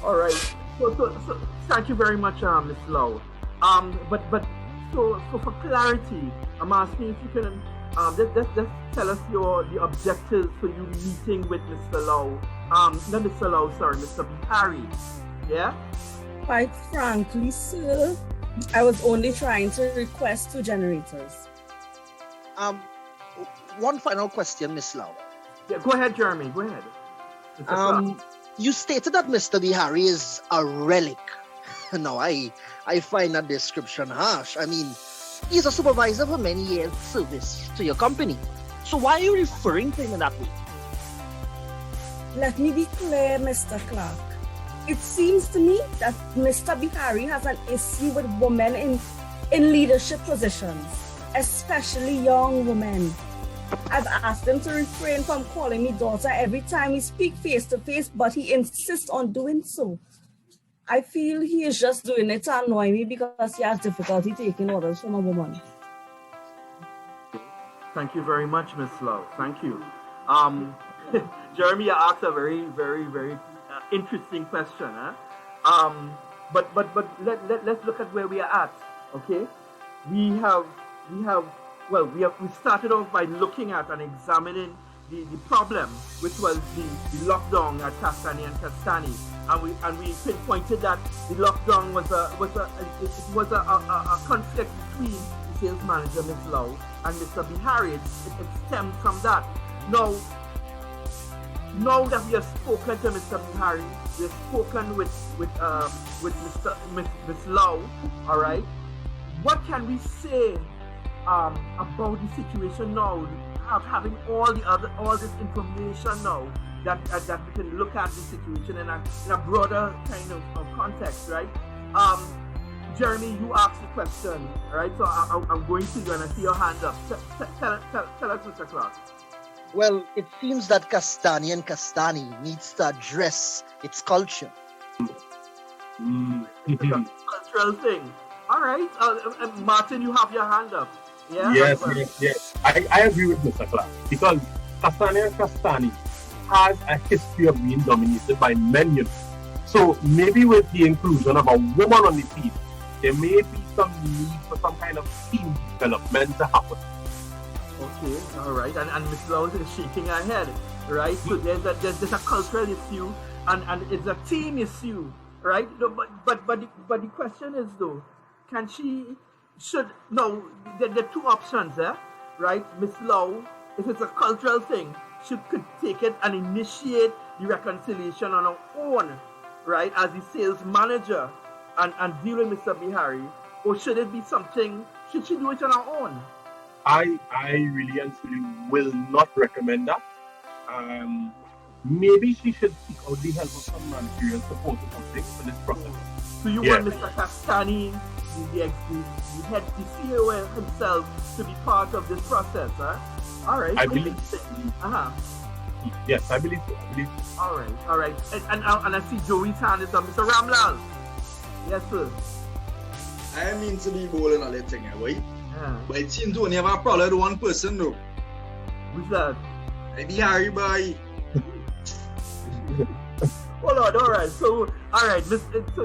All right. So thank you very much, Ms. Lowe. So for clarity, I'm asking if you can just tell us the objectives for you meeting with Mr. Lowe. Not Mr. Lowe, sorry, Mr. Bihari. Yeah. Quite frankly, sir, I was only trying to request 2 generators. One final question, Miss Lau. Yeah, go ahead, Jeremy. Go ahead. You stated that Mr. Bihari is a relic. Now, I find that description harsh. I mean, he's a supervisor for many years service to your company. So why are you referring to him in that way? Let me be clear, Mr. Clark. It seems to me that Mr. Bihari has an issue with women in leadership positions, especially young women. I've asked him to refrain from calling me daughter every time we speak face to face, but he insists on doing so. I feel he is just doing it to annoy me because he has difficulty taking orders from a woman. Thank you very much, Ms. Lowe. Thank you. Jeremy, you asked a very, very, very interesting question. But let's look at where we are at. Okay, we started off by looking at and examining the problem, which was the lockdown at Castani and Castani, and we pinpointed that the lockdown was a conflict between the sales manager, Ms. Lowe, and Mr. Bihari. It stemmed from that. Now that we have spoken to Mr. Bihari, we have spoken with Ms. Lowe, all right. What can we say about the situation now? Having all this information now that we can look at the situation in a broader kind of context, right? Jeremy, you asked the question, right? So I'm going to you and I see your hand up. Tell us, Mr. Clark. Well, it seems that Castani and Castani needs to address its culture. It's a cultural thing. All right. Martin, you have your hand up. Yeah? Yes. I agree with Mr. Clark because Castani and Castani has a history of being dominated by men. You know. So maybe with the inclusion of a woman on the team, there may be some need for some kind of team development to happen. Okay, all right, and Ms. Lowe is shaking her head, right? So there's a cultural issue, and it's a team issue, right? No, but the question is though, there are 2 options there, right? Ms. Lowe, if it's a cultural thing, could take it and initiate the reconciliation on her own, right, as the sales manager, and deal with Mr. Bihari, or should it be something? Should she do it on her own? I really and truly will not recommend that. Maybe she should seek out the help of some managerial support or something for this process. So you want Mr. Castani, the head, the CEO himself, to be part of this process, huh? All right. I believe. Yes, I believe so. All right. And I see Joey's hand is on. Mr. Ramlal. Yes, sir. I mean to be bold and all that thing, right? But it seems to only have a problem with one person, though. Who's that? Bihari boy. Hold on, all right. So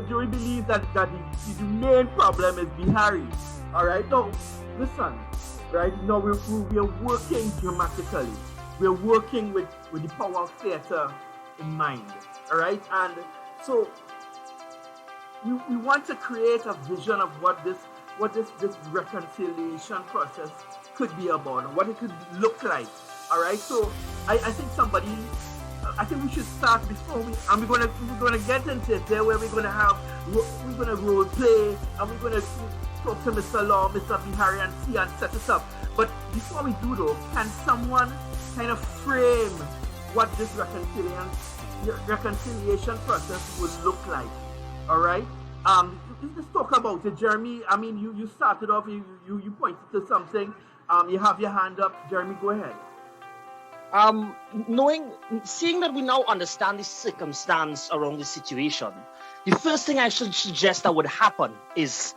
Joey believes that the main problem is Bihari. All right. Now, listen. Right now, we are working dramatically. We're working with the power of theater in mind. All right, and so we want to create a vision of what this reconciliation process could be about, and what it could look like. All right, so I think we should start before we're gonna get into it there, where we're gonna role play, and we're gonna talk to Mr. Law, Mr. Bihari, and see and set us up. But before we do though, can someone kind of frame what this reconciliation process would look like? All right. Let's talk about it, Jeremy. I mean, you started off. You pointed to something. You have your hand up, Jeremy. Go ahead. Seeing that we now understand the circumstance around the situation, the first thing I should suggest that would happen is